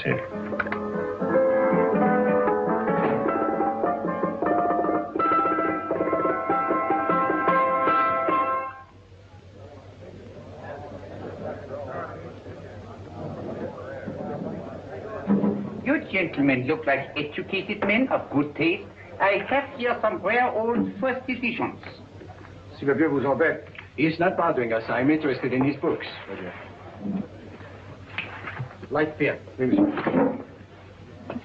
Basil. You gentlemen look like educated men of good taste. I have here some rare old first editions. Si le vieux vous embête. He's not bothering us. I'm interested in his books. Light beer.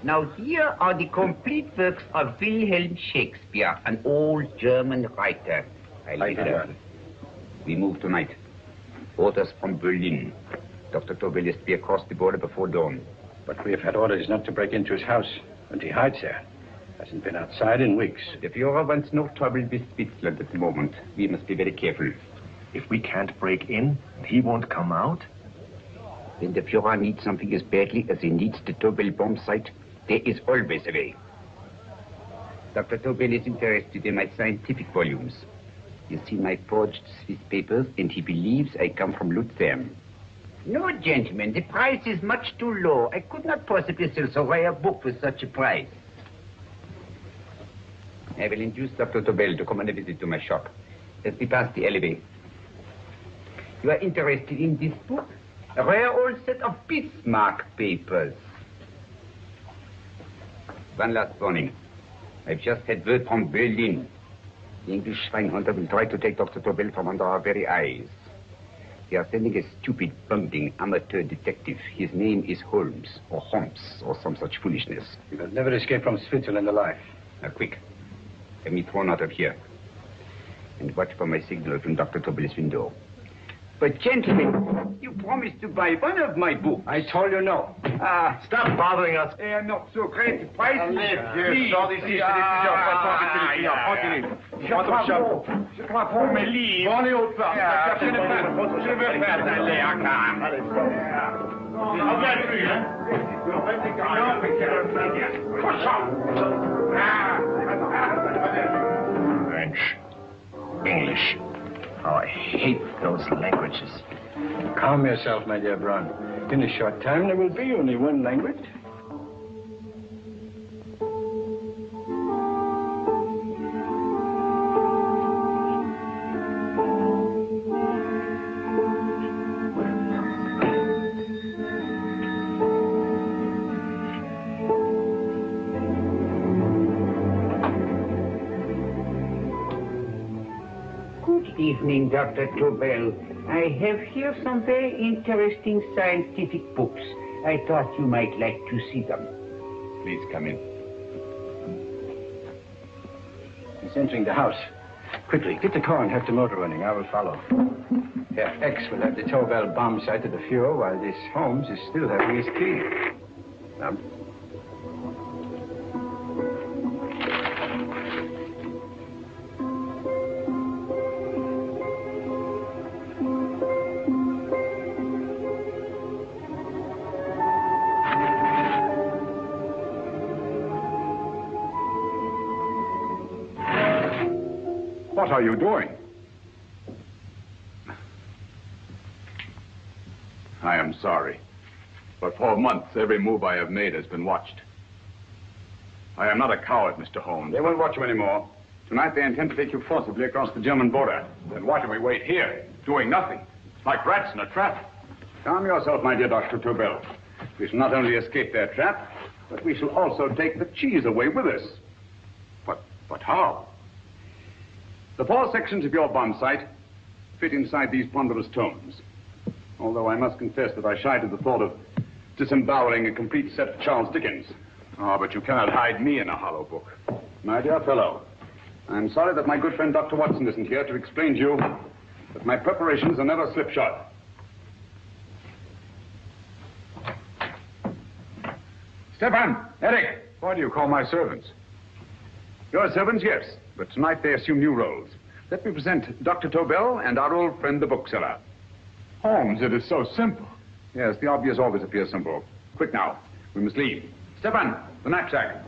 Now here are the complete works of Wilhelm Shakespeare, an old German writer. We move tonight. Orders from Berlin. Dr. Tobel is to be across the border before dawn. But we have had orders not to break into his house, and he hides there. Hasn't been outside in weeks. The Führer wants no trouble with Switzerland at the moment. We must be very careful. If we can't break in, he won't come out? When the Führer needs something as badly as he needs the Tobel bomb site, there is always a way. Dr. Tobel is interested in my scientific volumes. He's seen my forged Swiss papers, and he believes I come from Lucerne. No, gentlemen, the price is much too low. I could not possibly sell so rare a book with such a price. I will induce Dr. Tobel to come on a visit to my shop. Let me pass the alleyway. You are interested in this book? A rare old set of Bismarck papers. One last warning. I've just had word from Berlin. The English Schweinhunter will try to take Dr. Tobel from under our very eyes. They are sending a stupid, bungling amateur detective. His name is Holmes, or some such foolishness. He will never escape from Switzerland alive. Now, quick. Get me thrown out of here. And watch for my signal from Dr. Tobel's window. But, gentlemen, you promised to buy one of my books. I told you no. Stop bothering us. They are not so great. The price is... Je crois pour mes livres. On est au pas. Je veux faire d'aller à car. French. English. Oh, I hate those languages. Calm yourself, my dear Brown. In a short time, there will be only one language. Evening, Dr. Tobel. I have here some very interesting scientific books. I thought you might like to see them. Please come in. He's entering the house. Quickly, get the car and have the motor running. I will follow. Herr X will have the Tobel bomb site at the Führer, while this Holmes is still having his key. Now, What are you doing? I am sorry, but for months every move I have made has been watched. I am not a coward, Mr. Holmes. They won't watch you anymore. Tonight they intend to take you forcibly across the German border. Then why do we wait here, doing nothing? Like rats in a trap. Calm yourself, my dear Dr. Tobel. We shall not only escape their trap, but we shall also take the cheese away with us. But how? The 4 sections of your bomb site fit inside these ponderous tomes. Although I must confess that I shied at the thought of disemboweling a complete set of Charles Dickens. Oh, but you cannot hide me in a hollow book. My dear fellow, I'm sorry that my good friend Dr. Watson isn't here to explain to you that my preparations are never slipshod. Stefan, Eric, why do you call my servants? Your servants, yes, but tonight they assume new roles. Let me present Dr. Tobel and our old friend, the bookseller. Holmes, it is so simple. Yes, the obvious always appears simple. Quick now, we must leave. Stefan, the knapsack.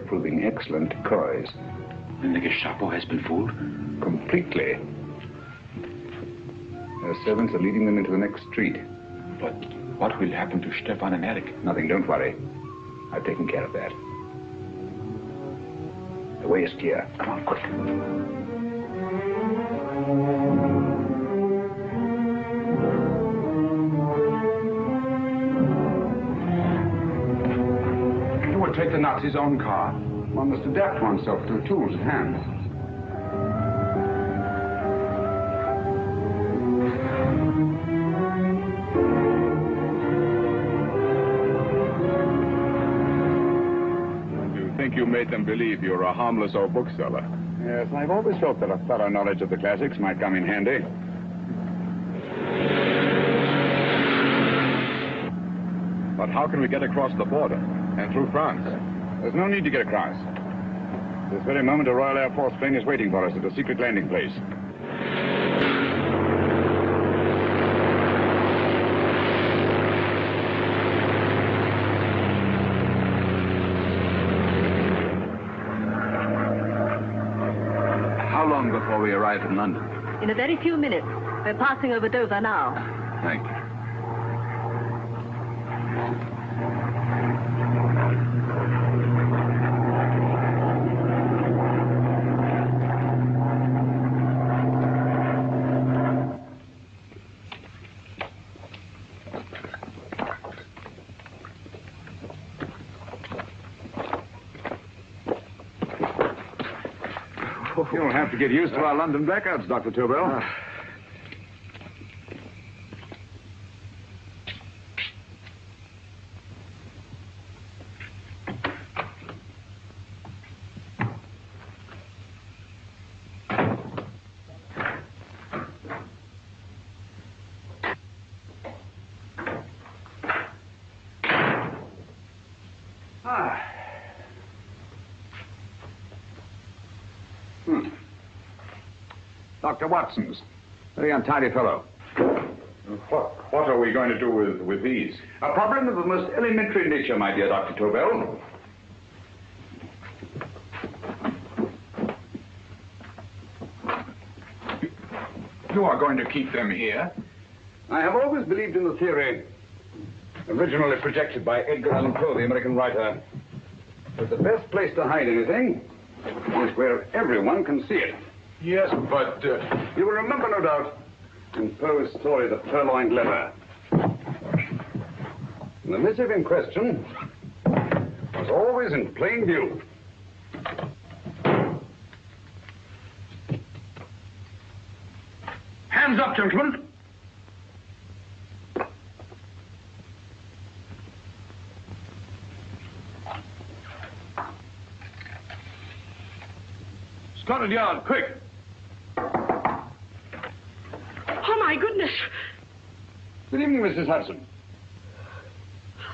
proving excellent decoys. And the Gestapo has been fooled? Completely. Their servants are leading them into the next street. But what will happen to Stefan and Eric? Nothing, don't worry. I've taken care of that. The way is clear. Come on, quick. You would take the Nazis' own car. One must adapt oneself to the tools at hand. You made them believe you were a harmless old bookseller. Yes, I've always felt that a thorough knowledge of the classics might come in handy. But how can we get across the border and through France? There's no need to get across. This very moment, a Royal Air Force plane is waiting for us at a secret landing place. How long before we arrive in London? In a very few minutes. We're passing over Dover now. Thank you. You'll have to get used to our London blackouts, Dr. Tobel. Dr. Watson's. Very untidy fellow. What are we going to do with these? A problem of the most elementary nature, my dear Dr. Tobel. You are going to keep them here? I have always believed in the theory, originally projected by Edgar Allan Poe, the American writer, that the best place to hide anything is where everyone can see it. Yes, but you will remember, no doubt, in Poe's story, The Purloined Letter. The missive in question was always in plain view. Hands up, gentlemen. Scotland Yard, quick. Oh, my goodness. Good evening, Mrs. Hudson.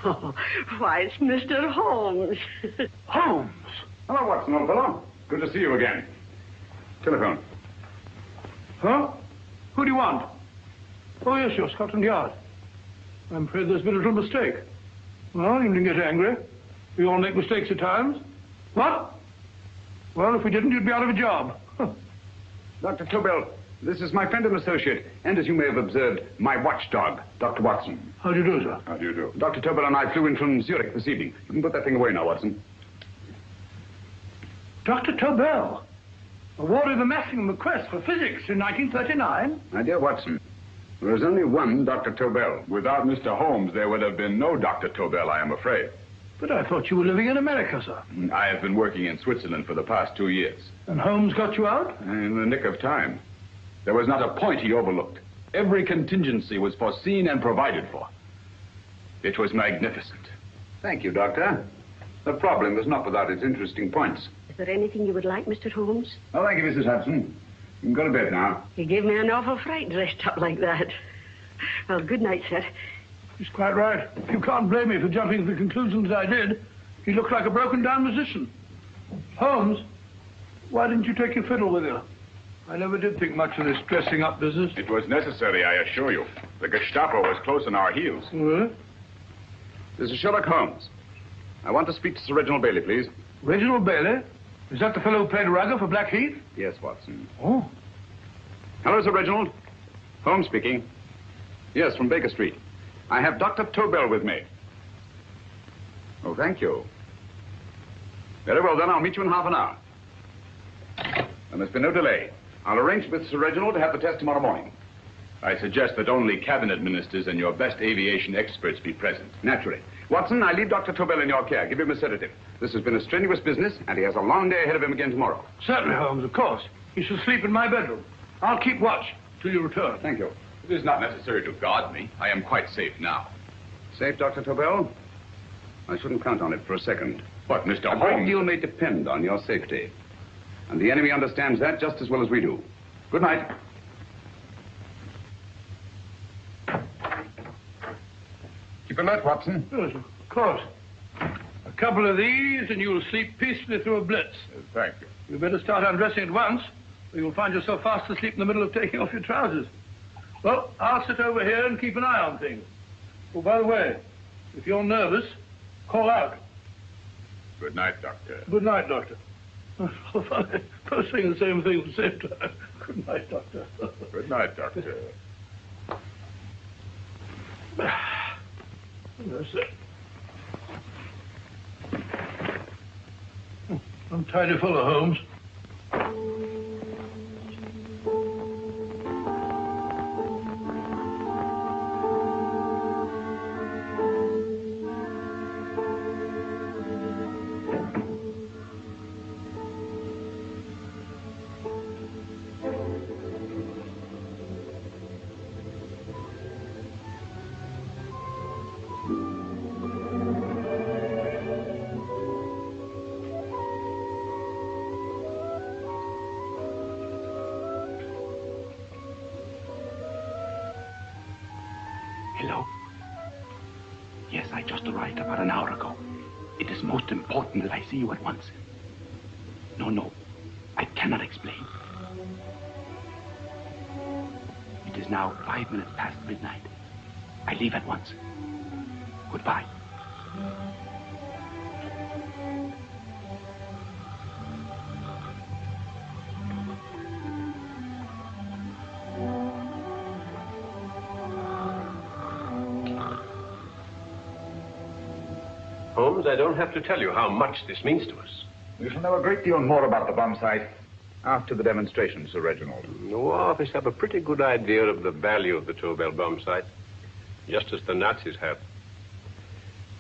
Oh, why, it's Mr. Holmes. Holmes? Hello, Watson, old fellow. Good to see you again. Telephone. Huh? Who do you want? Oh, yes, you're Scotland Yard. I'm afraid there's been a little mistake. Well, you needn't get angry. We all make mistakes at times. What? Well, if we didn't, you'd be out of a job. Dr. Tobel, this is my friend and associate, and as you may have observed, my watchdog, Dr. Watson. How do you do, sir? How do you do? Dr. Tobel and I flew in from Zurich this evening. You can put that thing away now, Watson. Dr. Tobel, awarded the Massingham Quest for Physics in 1939. My dear Watson, there is only one Dr. Tobel. Without Mr. Holmes, there would have been no Dr. Tobel, I am afraid. But I thought you were living in America, sir. I have been working in Switzerland for the past 2 years. And Holmes got you out? In the nick of time. There was not a point he overlooked. Every contingency was foreseen and provided for. It was magnificent. Thank you, Doctor. The problem was not without its interesting points. Is there anything you would like, Mr. Holmes? Oh, thank you, Mrs. Hudson. You can go to bed now. You gave me an awful fright dressed up like that. Well, good night, sir. He's quite right. You can't blame me for jumping to the conclusions I did. He looked like a broken-down musician. Holmes, why didn't you take your fiddle with you? I never did think much of this dressing-up business. It was necessary, I assure you. The Gestapo was close on our heels. Well? This is Sherlock Holmes. I want to speak to Sir Reginald Bailey, please. Reginald Bailey? Is that the fellow who played Rugger for Blackheath? Yes, Watson. Oh. Hello, Sir Reginald. Holmes speaking. Yes, from Baker Street. I have Dr. Tobel with me. Oh, thank you. Very well, then. I'll meet you in half an hour. There must be no delay. I'll arrange with Sir Reginald to have the test tomorrow morning. I suggest that only cabinet ministers and your best aviation experts be present. Naturally. Watson, I leave Dr. Tobel in your care. Give him a sedative. This has been a strenuous business, and he has a long day ahead of him again tomorrow. Certainly, Holmes, of course. He shall sleep in my bedroom. I'll keep watch till you return. Thank you. It is not necessary to guard me. I am quite safe now. Safe, Dr. Tobel? I shouldn't count on it for a second. But, Mr. Holmes... A great deal may depend on your safety. And the enemy understands that just as well as we do. Good night. Keep alert, Watson. Yes, of course. A couple of these, and you'll sleep peacefully through a blitz. Thank you. You'd better start undressing at once, or you'll find yourself fast asleep in the middle of taking off your trousers. Well, I'll sit over here and keep an eye on things. Oh, by the way, if you're nervous, call out. Good night, Doctor. Good night, Doctor. Both saying the same thing at the same time. Good night, Doctor. Good night, Doctor. That's it. Untidy fellow, Holmes. Hello? Yes, I just arrived about an hour ago. It is most important that I see you at once. No, I cannot explain. It is now 5 minutes past midnight. I leave at once. Goodbye. Holmes, I don't have to tell you how much this means to us. We shall know a great deal more about the bomb site after the demonstration, Sir Reginald. The War Office have a pretty good idea of the value of the Tobel bomb site, just as the Nazis have.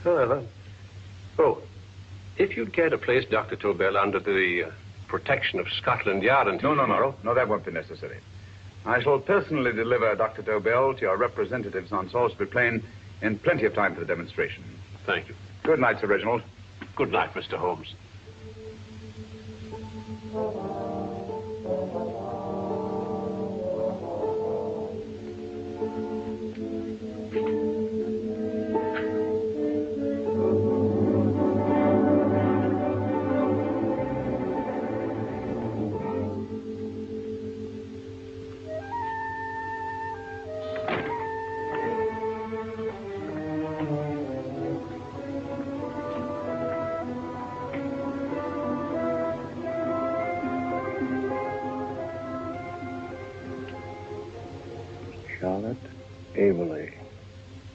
However, if you'd care to place Dr. Tobel under the protection of Scotland Yard until tomorrow... No, that won't be necessary. I shall personally deliver Dr. Tobel to your representatives on Salisbury Plain in plenty of time for the demonstration. Thank you. Good night, Sir Reginald. Good night, Mr. Holmes. Charlotte Averley,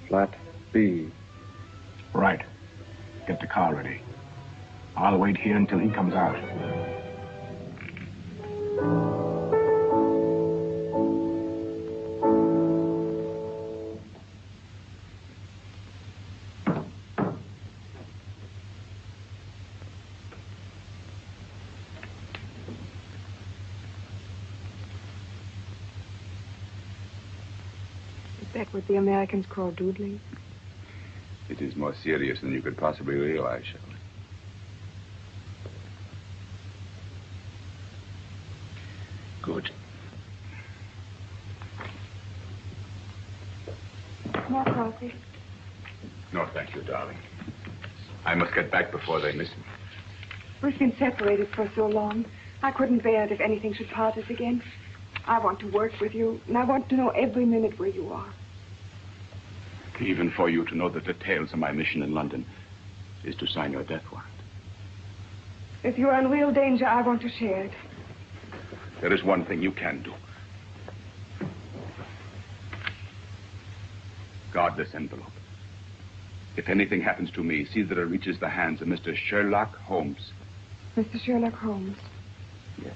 flat B. Right. Get the car ready. I'll wait here until he comes out. Is that what the Americans call doodling? It is more serious than you could possibly realize, Shirley. Good. More coffee? No, thank you, darling. I must get back before they miss me. We've been separated for so long. I couldn't bear it if anything should part us again. I want to work with you, and I want to know every minute where you are. Even for you to know the details of my mission in London is to sign your death warrant. If you're in real danger, I want to share it. There is one thing you can do. Guard this envelope. If anything happens to me, see that it reaches the hands of Mr. Sherlock Holmes. Mr. Sherlock Holmes. Yes.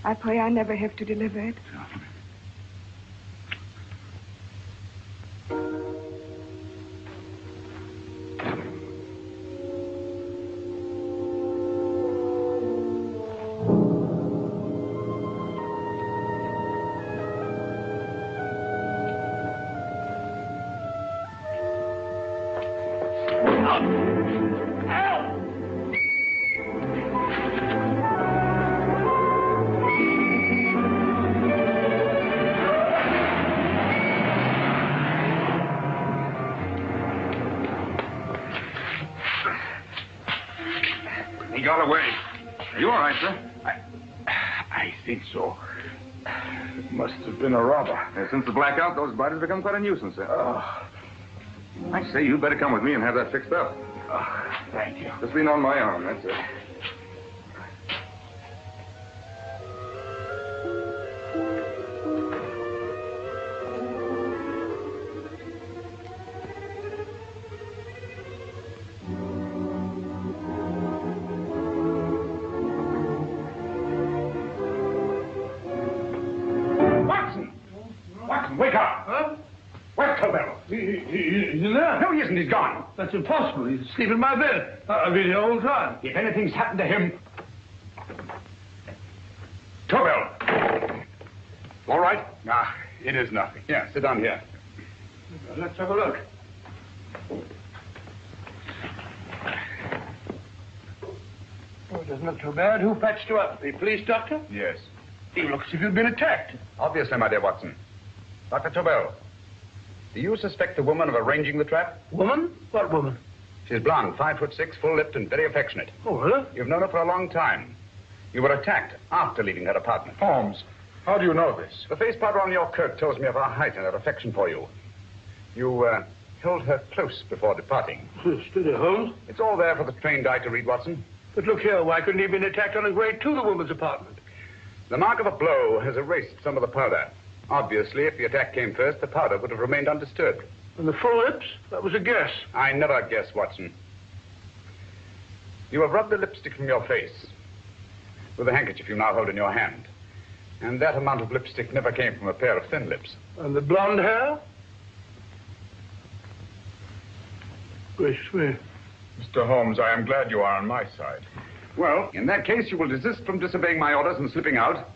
I pray I never have to deliver it. No. He got away. Are you all right, sir? I think so. It must have been a robber. Since the blackout, those bodies have become quite a nuisance, sir. I say, you better come with me and have that fixed up. Thank you. Just lean on my arm, that's it. Wake up! Huh? Where's Tobel? He's in there. No, he isn't. He's gone. That's impossible. He's asleep in my bed. I've been here all the time. If anything's happened to him... Tobel! All right? Ah, it is nothing. Yeah, sit down here. Let's have a look. Oh, it doesn't look too bad. Who patched you up? The police doctor? Yes. You look as if you'd been attacked. Obviously, my dear Watson. Dr. Tobel, do you suspect the woman of arranging the trap? Woman? What woman? She's blonde, 5'6", full-lipped, and very affectionate. Oh, really? You've known her for a long time. You were attacked after leaving her apartment. Holmes, how do you know this? The face powder on your coat tells me of her height and her affection for you. You held her close before departing. Steady, Holmes. It's all there for the trained eye to read, Watson. But look here, why couldn't he have been attacked on his way to the woman's apartment? The mark of a blow has erased some of the powder. Obviously, if the attack came first, the powder would have remained undisturbed. And the full lips? That was a guess. I never guess, Watson. You have rubbed the lipstick from your face with the handkerchief you now hold in your hand. And that amount of lipstick never came from a pair of thin lips. And the blonde hair? Gracious me. Mr. Holmes, I am glad you are on my side. Well, in that case, you will desist from disobeying my orders and slipping out,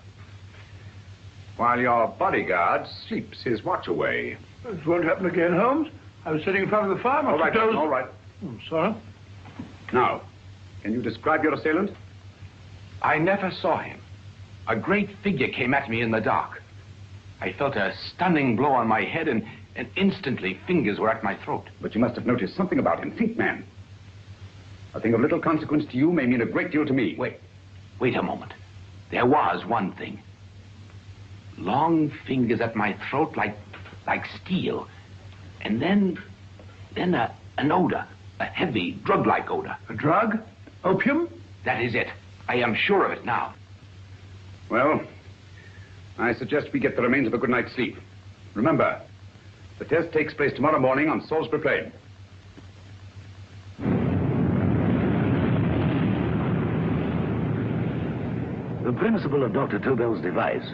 while your bodyguard sleeps his watch away. This won't happen again, Holmes. I was sitting in front of the fire. All right, all right. I'm sorry. Now, can you describe your assailant? I never saw him. A great figure came at me in the dark. I felt a stunning blow on my head, and instantly fingers were at my throat. But you must have noticed something about him. Think, man. A thing of little consequence to you may mean a great deal to me. Wait a moment. There was one thing. Long fingers at my throat like steel. And then an odor. A heavy, drug-like odor. A drug? Opium? That is it. I am sure of it now. Well, I suggest we get the remains of a good night's sleep. Remember, the test takes place tomorrow morning on Salisbury Plain. The principle of Dr. Tobel's device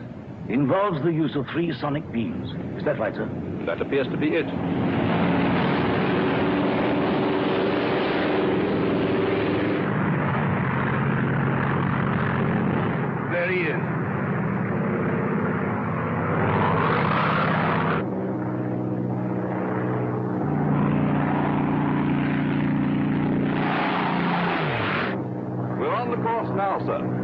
involves the use of 3 sonic beams. Is that right, sir? That appears to be it. There he is. We're on the course now, sir.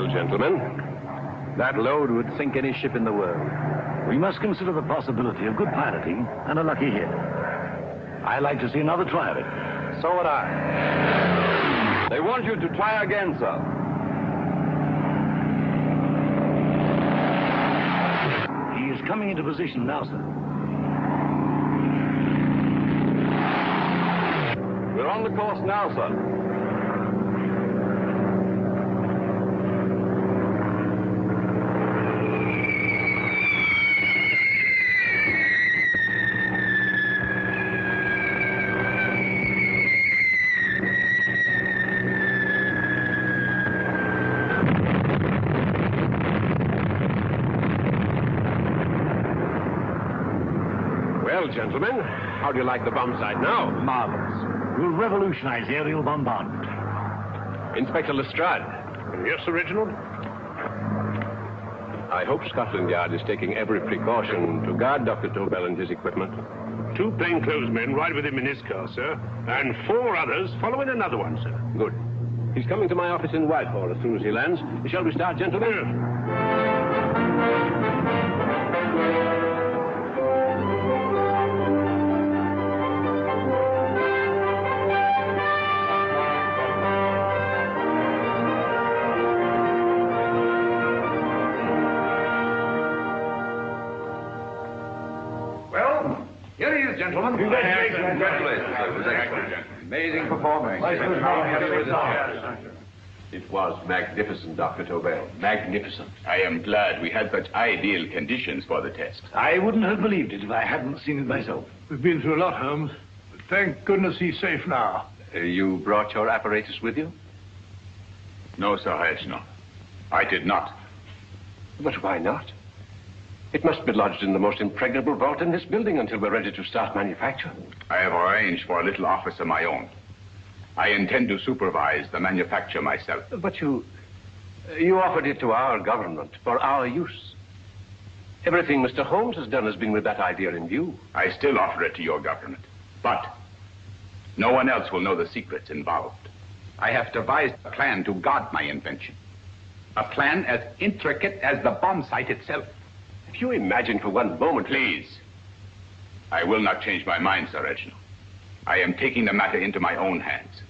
well, gentlemen. That load would sink any ship in the world. We must consider the possibility of good piloting and a lucky hit. I'd like to see another try of it. So would I. They want you to try again, sir. He is coming into position now, sir. We're on the course now, sir. Well, gentlemen, how do you like the bomb sight now? Marvelous. We'll revolutionize aerial bombardment. Inspector Lestrade. Yes, Sir Reginald? I hope Scotland Yard is taking every precaution to guard Dr. Tobel and his equipment. 2 plainclothes men ride with him in his car, sir, and 4 others follow in another one, sir. Good. He's coming to my office in Whitehall as soon as he lands. Shall we start, gentlemen? Yes. Here he is, gentlemen. Congratulations. Amazing performance. It was magnificent, Dr. Tobel. Magnificent. I am glad we had such ideal conditions for the test. I wouldn't have believed it if I hadn't seen it myself. We've been through a lot, Holmes. But thank goodness he's safe now. You brought your apparatus with you? No, Sir Reginald. I did not. But why not? It must be lodged in the most impregnable vault in this building until we're ready to start manufacture. I have arranged for a little office of my own. I intend to supervise the manufacture myself. But you offered it to our government for our use. Everything Mr. Holmes has done has been with that idea in view. I still offer it to your government. But no one else will know the secrets involved. I have devised a plan to guard my invention. A plan as intricate as the bomb sight itself. If you imagine for one moment... Please. I will not change my mind, Sir Reginald. I am taking the matter into my own hands.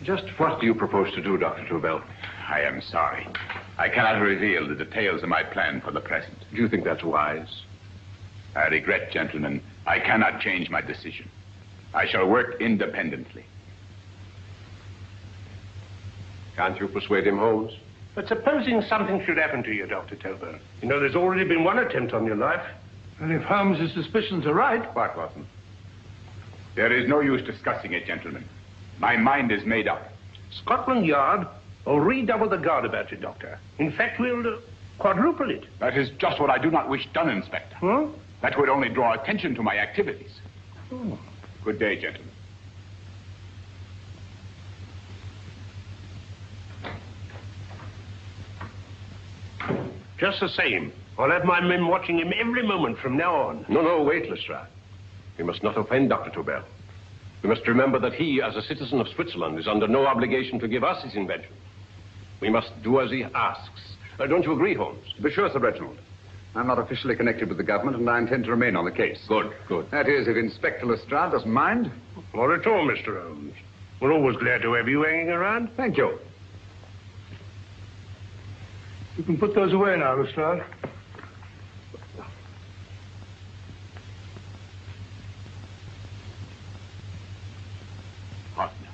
Just what do you propose to do, Dr. Tobel? I am sorry. I cannot reveal the details of my plan for the present. Do you think that's wise? I regret, gentlemen, I cannot change my decision. I shall work independently. Can't you persuade him, Holmes? But supposing something should happen to you, Dr. Tobel. You know, there's already been one attempt on your life. And if Holmes's suspicions are right... What, Watson? There is no use discussing it, gentlemen. My mind is made up. Scotland Yard will redouble the guard about you, Doctor. In fact, we'll quadruple it. That is just what I do not wish done, Inspector. Huh? That would only draw attention to my activities. Oh. Good day, gentlemen. Just the same, I'll have my men watching him every moment from now on. No, wait, Lestrade. We must not offend Dr. Tobel. We must remember that he, as a citizen of Switzerland, is under no obligation to give us his invention. We must do as he asks. Don't you agree, Holmes? To be sure, Sir Reginald. I'm not officially connected with the government, and I intend to remain on the case. Good. That is, if Inspector Lestrade doesn't mind. Not at all, Mr. Holmes. We're always glad to have you hanging around. Thank you. You can put those away now, Lestrade. Partner,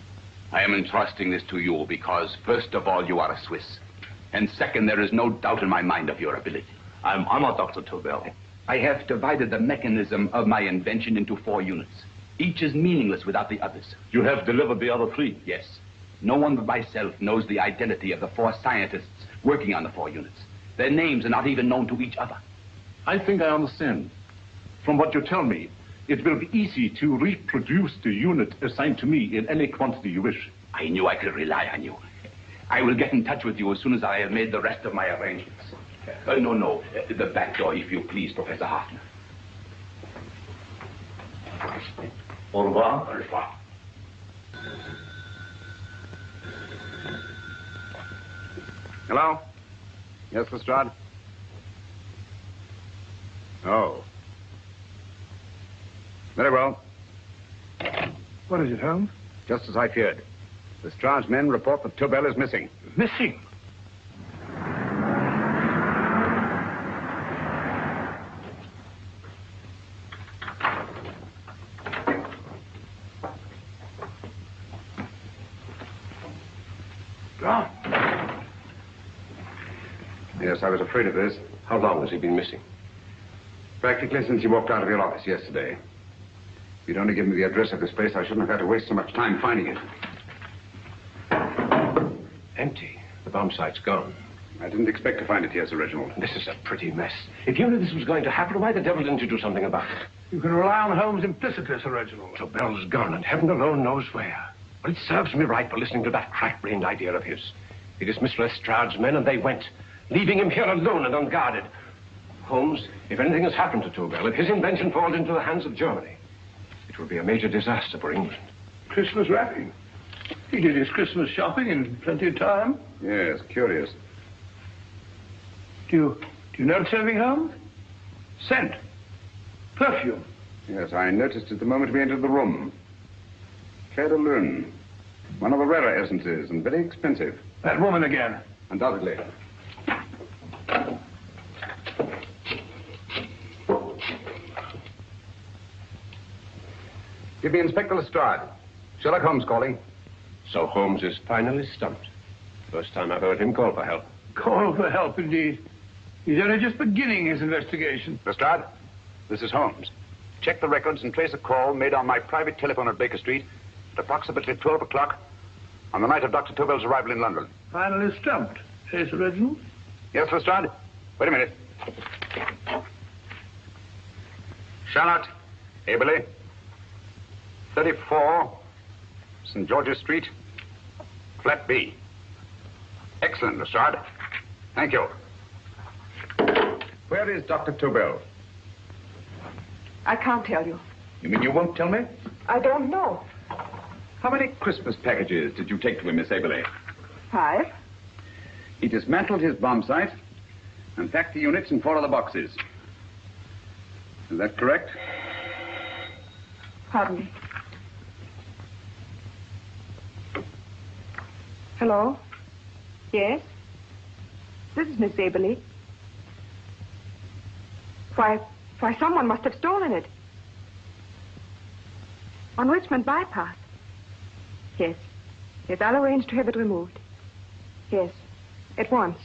I am entrusting this to you because, first of all, you are a Swiss. And second, there is no doubt in my mind of your ability. I'm honored, Dr. Tobel. I have divided the mechanism of my invention into 4 units. Each is meaningless without the others. You have delivered the other 3? Yes. No one but myself knows the identity of the 4 scientists working on the 4 units. Their names are not even known to each other. I think I understand. From what you tell me, it will be easy to reproduce the unit assigned to me in any quantity you wish. I knew I could rely on you. I will get in touch with you as soon as I have made the rest of my arrangements. No. The back door, if you please, Professor Hoffner. Au revoir. Au revoir. Hello? Yes, Lestrade? Oh. Very well. What is it, Holmes? Just as I feared. Lestrade's men report that Tobel is missing. Missing? Gone. Yes, I was afraid of this. How long has he been missing? Practically since he walked out of your office yesterday. If you'd only given me the address of this place, I shouldn't have had to waste so much time finding it. Empty. The bomb site's gone. I didn't expect to find it here, Sir Reginald. This is a pretty mess. If you knew this was going to happen, why the devil didn't you do something about it? You can rely on Holmes implicitly, Sir Reginald. Tobel's gone, and heaven alone knows where. Well, it serves me right for listening to that crack-brained idea of his. He dismissed Lestrade's men, and they went, leaving him here alone and unguarded. Holmes, if anything has happened to Tobel, if his invention falls into the hands of Germany, it will be a major disaster for England. Christmas wrapping. He did his Christmas shopping in plenty of time. Yes, curious. Do you notice anything, Holmes? Scent. Perfume. Yes, I noticed it the moment we entered the room. Claire de Lune. One of the rarer essences, and very expensive. That woman again. Undoubtedly. Give me Inspector Lestrade. Sherlock Holmes calling. So Holmes is finally stumped. First time I've heard him call for help. Call for help, indeed. He's only just beginning his investigation. Lestrade, this is Holmes. Check the records and trace a call made on my private telephone at Baker Street at approximately 12 o'clock on the night of Dr. Tobel's arrival in London. Finally stumped. Hey, Sir Reginald? Yes, Lestrade? Wait a minute. Charlotte, Aberley, 34, St. George's Street, flat B. Excellent, Lestrade. Thank you. Where is Dr. Tobel? I can't tell you. You mean you won't tell me? I don't know. How many Christmas packages did you take to him, Miss Aberley? 5. He dismantled his bomb site and packed the units in 4 other boxes. Is that correct? Pardon me. Hello? Yes? This is Miss Aberley. Why, someone must have stolen it. On Richmond Bypass. Yes. Yes, I'll arrange to have it removed. Yes, at once.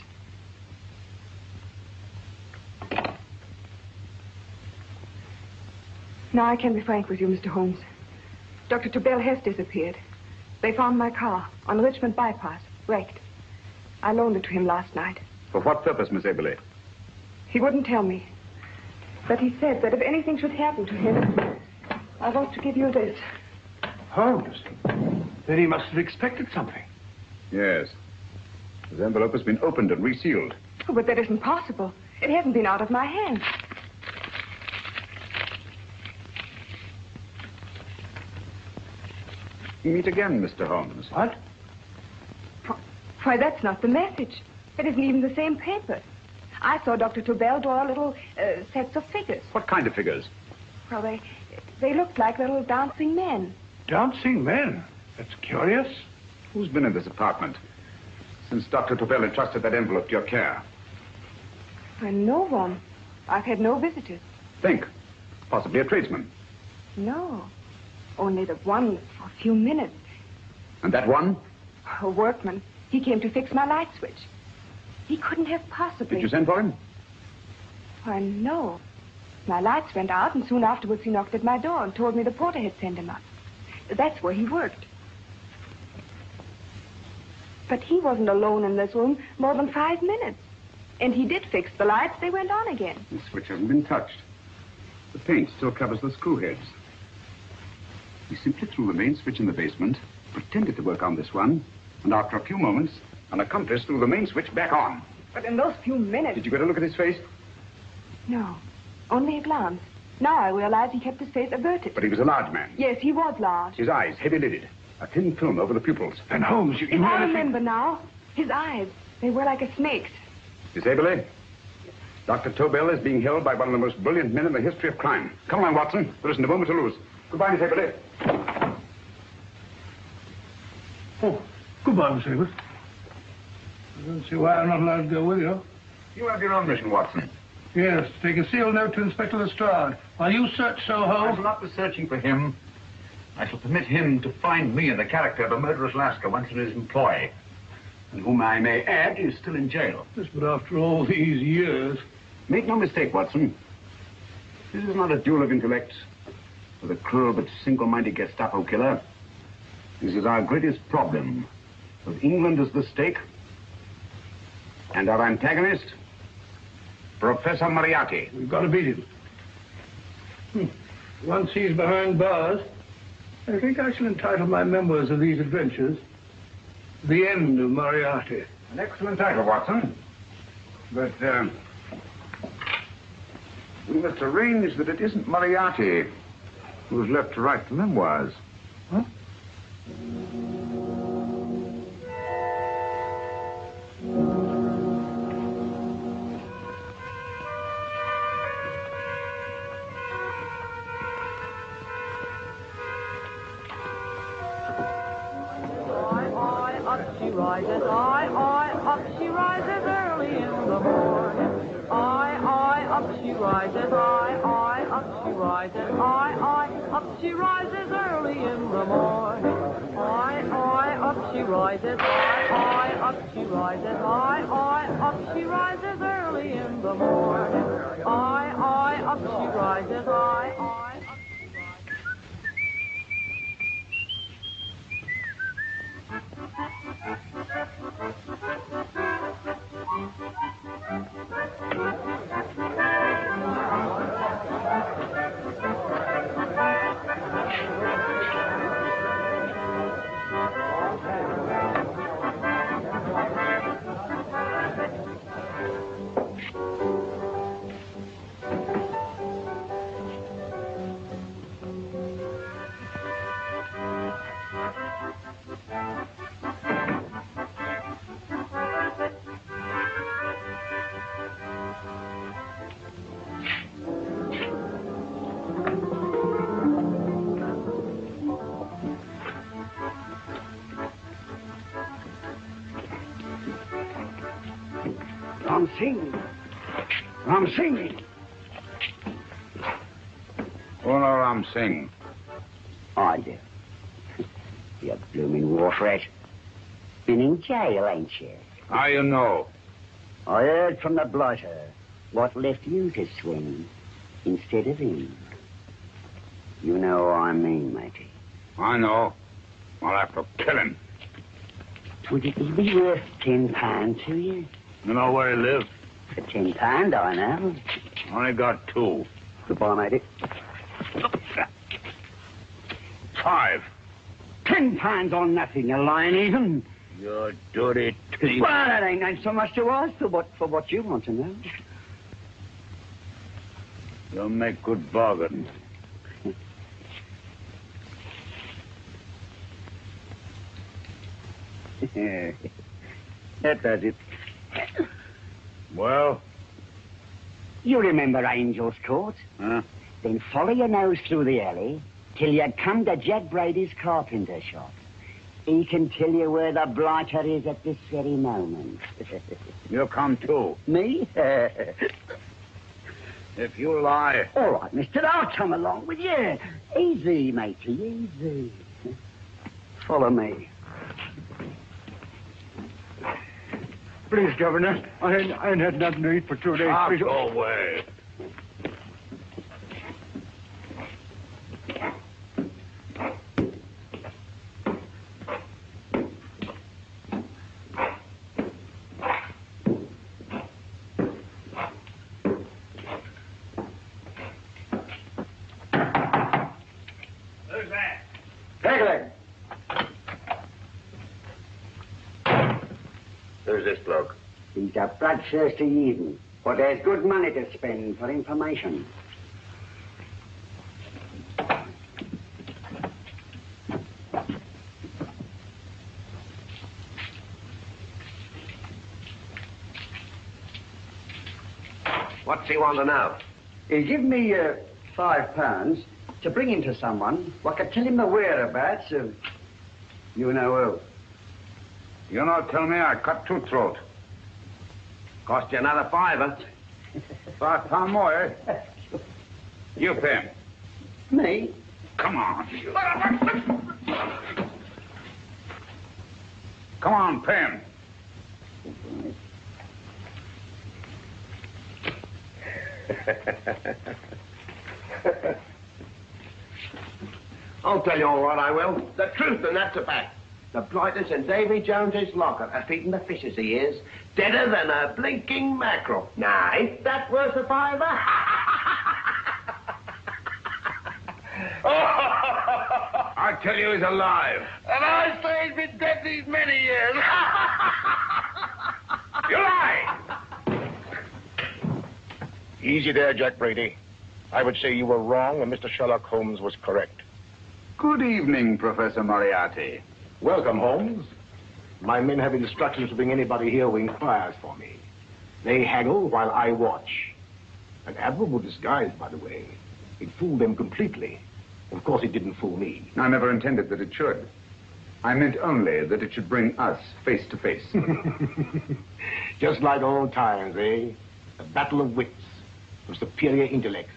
Now I can be frank with you, Mr. Holmes. Dr. Tobel has disappeared. They found my car on the Richmond Bypass, wrecked. I loaned it to him last night. For what purpose, Miss Aberley? He wouldn't tell me. But he said that if anything should happen to him, I want to give you this. Holmes? Then he must have expected something. Yes. His envelope has been opened and resealed. Oh, but that isn't possible. It hasn't been out of my hands. Meet again, Mr. Holmes. What? Why, that's not the message. It isn't even the same paper. I saw Dr. Tobel draw little sets of figures. What kind of figures? Well, they looked like little dancing men. Dancing men? That's curious. Who's been in this apartment since Dr. Tobel entrusted that envelope to your care? Why, no one. I've had no visitors. Think. Possibly a tradesman. No. Only the one for a few minutes. And that one? A workman. He came to fix my light switch. He couldn't have possibly... Did you send for him? Why, no. My lights went out, and soon afterwards he knocked at my door and told me the porter had sent him up. That's where he worked. But he wasn't alone in this room more than 5 minutes. And he did fix the lights. They went on again. The switch hasn't been touched. The paint still covers the screw heads. He simply threw the main switch in the basement, pretended to work on this one, and after a few moments, an accomplice threw the main switch back on. But in those few minutes... Did you get a look at his face? No, only a glance. Now I realize he kept his face averted. But he was a large man. Yes, he was large. His eyes heavy-lidded. A thin film over the pupils. And Holmes, you I remember now. His eyes. They were like a snake's. Miss Aberley, Dr. Tobel is being held by one of the most brilliant men in the history of crime. Come on, Watson. There isn't a moment to lose. Goodbye, Miss Aberley. Oh, goodbye, Miss Aberley. I don't see why I'm not allowed to go with you. You have your own mission, Watson. Yes, take a sealed note to Inspector Lestrade. While you search Soho... I shall not be searching for him. I shall permit him to find me in the character of a murderous Lascar once in his employ, and whom I may add is still in jail. Yes, but after all these years... Make no mistake, Watson. This is not a duel of intellects with a cruel but single-minded Gestapo killer. This is our greatest problem. With England as the stake, and our antagonist, Professor Moriarty. We've got to beat him. Once he's behind bars, I think I shall entitle my memoirs of these adventures The End of Moriarty. An excellent title, Watson. But, we must arrange that it isn't Moriarty who's left to write the memoirs. Huh? Up she rises, up she rises early in the morning. Up she rises, up she rises, up she rises early in the morning. Up she rises, up she rises, up she rises early in the morning. Up she rises, Ram Singh. Oh, no, Ram Singh. I do. You blooming wharf rat. Been in jail, ain't you? How you know? I heard from the blighter what left you to swing instead of him. You know what I mean, matey. I know. I'll have to kill him. Would it be worth £10 to you? You know where he lives? For £10, I know. Only got 2. Goodbye, matey. 5. £10 on nothing, you lying even. You dirty thief. Well, that ain't so much to ask for what you want to know. You'll make good bargain. That does it. Well? You remember Angel's Court? Huh? Then follow your nose through the alley till you come to Jack Brady's carpenter shop. He can tell you where the blighter is at this very moment. You come too. Me? If you lie... All right, mister, I'll come along with you. Easy, matey, easy. Follow me. Please, Governor, I ain't had nothing to eat for 2 days. I'll go away. Who's that? Pegleg! Who's this bloke? He's a bloodthirsty heathen, but there's good money to spend for information. What's he want to know? He give me £5 to bring him to someone what could tell him the whereabouts of you know who. You not tell me I cut two throat. Cost you another £5. £5 more, eh? You pay him. Me? Come on. Come on, pay him. I'll tell you all right, I will. The truth, and that's a fact. The blighters in Davy Jones's locker are feeding the fishes he is. Deader than a blinking mackerel. Now, ain't that worth a £5? I tell you he's alive. And I say he's been dead these many years. You lie! Easy there, Jack Brady. I would say you were wrong and Mr. Sherlock Holmes was correct. Good evening, Professor Moriarty. Welcome, Holmes. My men have instructions to bring anybody here who inquires for me. They haggle while I watch. An admirable disguise, by the way. It fooled them completely. Of course, it didn't fool me. I never intended that it should. I meant only that it should bring us face to face. Just like old times, eh? A battle of wits, of superior intellects.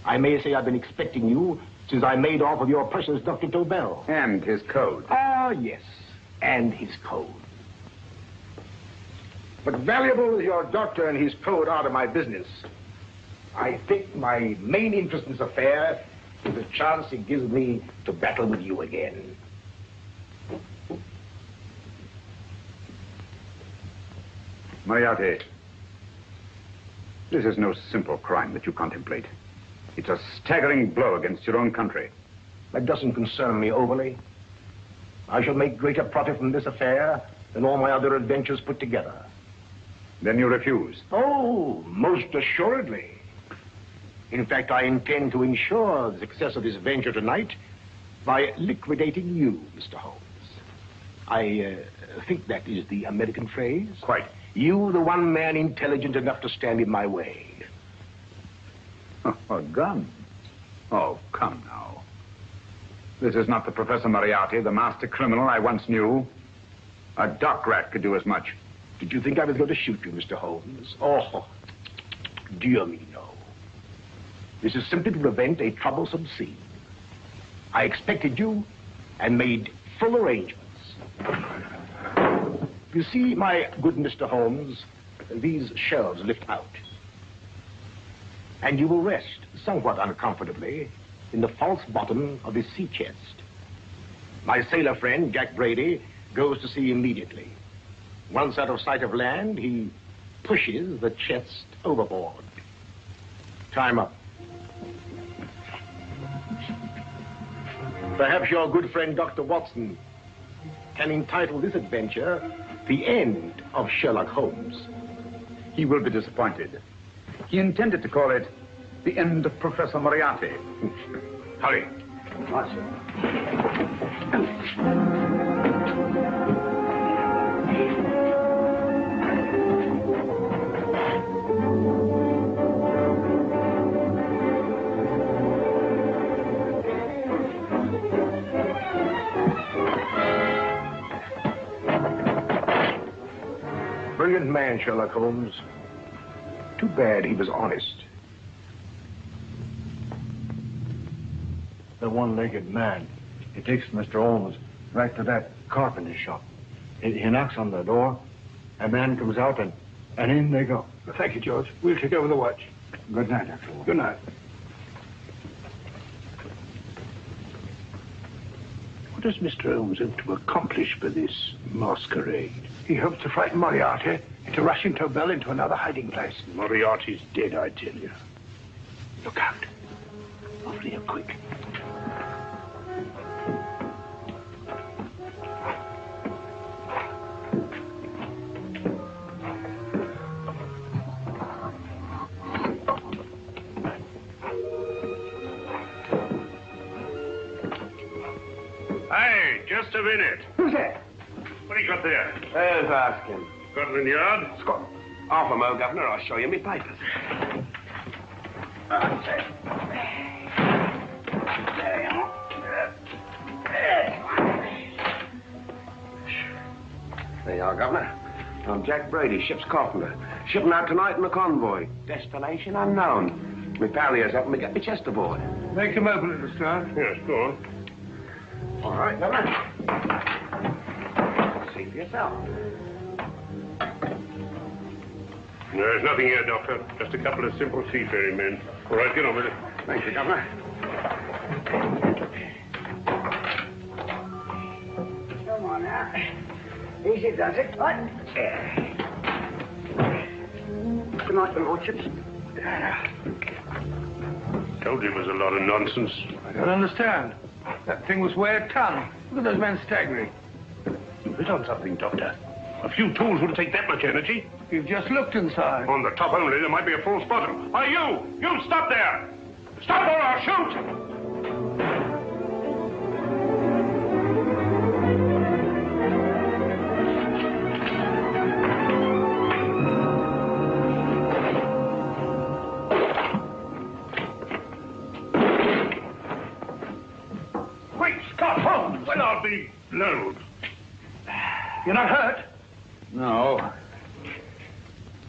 I may say I've been expecting you since I made off with your precious Dr. Tobel. And his code. Ah, yes, and his code. But valuable as your doctor and his code are to my business, I think my main interest in this affair is the chance it gives me to battle with you again. Moriarty, this is no simple crime that you contemplate. It's a staggering blow against your own country. That doesn't concern me overly. I shall make greater profit from this affair than all my other adventures put together. Then you refuse? Oh, most assuredly. In fact, I intend to ensure the success of this venture tonight by liquidating you, Mr. Holmes. I think that is the American phrase. Quite. You, the one man intelligent enough to stand in my way. A gun? Oh, come now. This is not the Professor Moriarty, the master criminal I once knew. A dock rat could do as much. Did you think I was going to shoot you, Mr. Holmes? Oh, dear me, no. This is simply to prevent a troublesome scene. I expected you and made full arrangements. You see, my good Mr. Holmes, these shelves lift out. And you will rest, somewhat uncomfortably, in the false bottom of this sea chest. My sailor friend, Jack Brady, goes to sea immediately. Once out of sight of land, he pushes the chest overboard. Time up. Perhaps your good friend, Dr. Watson, can entitle this adventure The End of Sherlock Holmes. He will be disappointed. He intended to call it The End of Professor Moriarty. Hurry. Right, sir. Brilliant man, Sherlock Holmes. Too bad he was honest. The one-legged man. He takes Mr. Holmes right to that carpenter shop. He knocks on the door. A man comes out and in they go. Thank you, George. We'll take over the watch. Good night, Dr. Holmes. Good night. What does Mr. Holmes hope to accomplish by this masquerade? He hopes to frighten Moriarty into rushing Tobel into another hiding place. Moriarty's dead, I tell you. Look out. Over here, quick. Hey, just a minute. Who's that? What do you got there? There's asking. Scotland Yard? Half a mo, Governor. I'll show you my papers. There you are. There you are, Governor. I'm Jack Brady, ship's carpenter. Shipping out tonight in a convoy. Destination unknown. My pal here's helping me get my chest aboard. Make him open it, Lestrade. Yes, go on. All right, Governor. See for yourself. There's nothing here, Doctor. Just a couple of simple seafaring men. All right, get on with it. Thank you, Governor. Come on now. Easy does it. What? Good night, Your Lordships. Told you it was a lot of nonsense. I don't understand. That thing was way a ton. Look at those men staggering. You hit on something, Doctor. A few tools wouldn't take that much energy. You've just looked inside. On the top only, there might be a false bottom. Why, you stop there! Stop or I'll shoot! Quick, Scott Holmes! Well, I'll be blowed. You're not hurt? No.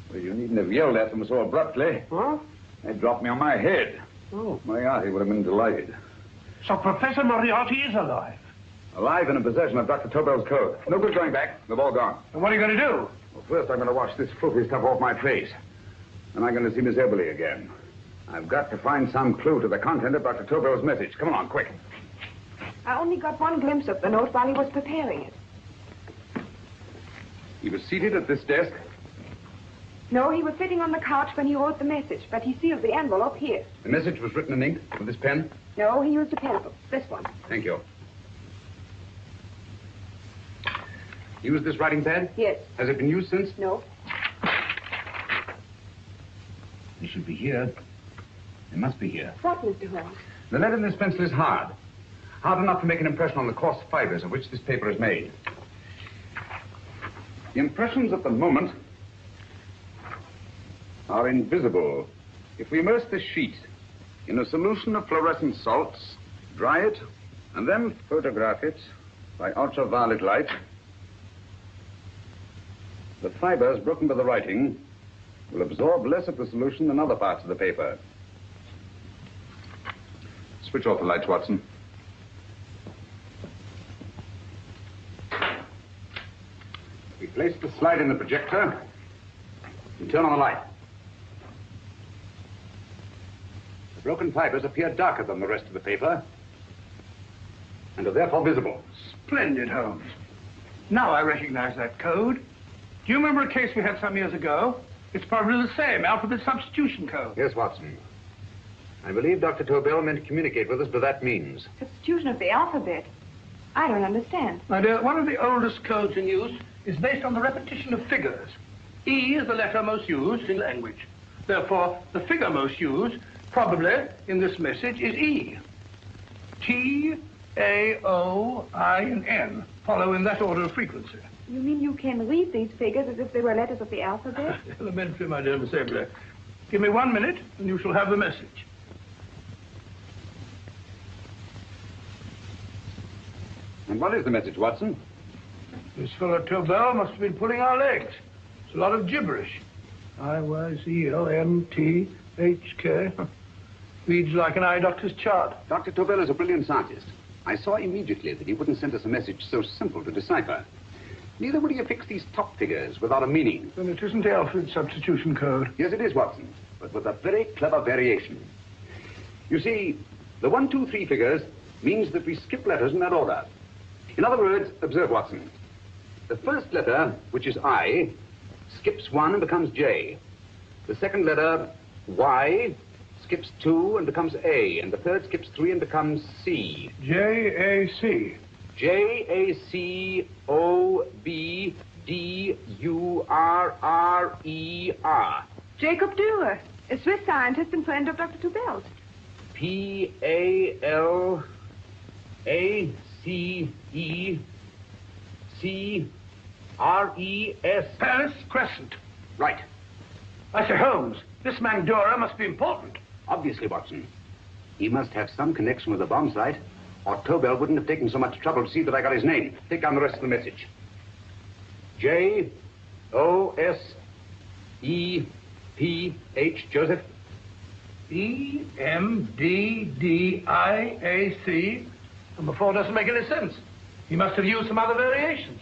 Well, you needn't have yelled at them so abruptly. Huh? They dropped me on my head. Oh. Moriarty would have been delighted. So Professor Moriarty is alive? Alive and in possession of Dr. Tobel's code. No good going back. They've all gone. And what are you going to do? Well, first I'm going to wash this filthy stuff off my face. Then I'm going to see Miss Eberly again. I've got to find some clue to the content of Dr. Tobel's message. Come on, quick. I only got one glimpse of the note while he was preparing it. He was seated at this desk. No, he was sitting on the couch when he wrote the message, but he sealed the envelope here. The message was written in ink with this pen? No, he used a pencil. This one. Thank you. Used this writing pad? Yes. Has it been used since? No. It should be here. It must be here. What, Mr. Holmes? The lead in this pencil is hard. Hard enough to make an impression on the coarse fibers of which this paper is made. The impressions at the moment are invisible. If we immerse this sheet in a solution of fluorescent salts, dry it, and then photograph it by ultraviolet light, the fibers broken by the writing will absorb less of the solution than other parts of the paper. Switch off the lights, Watson. We place the slide in the projector and turn on the light. The broken fibers appear darker than the rest of the paper and are therefore visible. Splendid, Holmes. Now I recognize that code. Do you remember a case we had some years ago? It's probably the same, alphabet substitution code. Yes, Watson. I believe Dr. Tobel meant to communicate with us by that means. Substitution of the alphabet. I don't understand. My dear, one of the oldest codes in use is based on the repetition of figures. E is the letter most used in language. Therefore, the figure most used, probably in this message, is E. T, A, O, I, and N follow in that order of frequency. You mean you can read these figures as if they were letters of the alphabet? Elementary, my dear Miss Eberly. Give me 1 minute, and you shall have the message. And what is the message, Watson? This fellow Tobel must have been pulling our legs. It's a lot of gibberish. I-Y-Z-L-M-T-H-K. Reads like an eye doctor's chart. Dr. Tobel is a brilliant scientist. I saw immediately that he wouldn't send us a message so simple to decipher. Neither would he affix these top figures without a meaning. Then it isn't the alphabet substitution code. Yes, it is, Watson, but with a very clever variation. You see, the 1, 2, 3 figures means that we skip letters in that order. In other words, observe, Watson. The first letter, which is I, skips 1 and becomes J. The second letter, Y, skips 2 and becomes A. And the third skips 3 and becomes C. J-A-C. J-A-C-O-B-D-U-R-R-E-R. Jacob Dewar, a Swiss scientist and friend of Dr. Tobel's. P-A-L-A-C-E-C-R-E-S. Paris Crescent. Right. I say, Holmes, this man Dora must be important. Obviously, Watson. He must have some connection with the bomb site, or Tobel wouldn't have taken so much trouble to see that I got his name. Take down the rest of the message. J-O-S-E-P-H, Joseph. E-M-D-D-I-A-C. Number 4 doesn't make any sense. He must have used some other variations.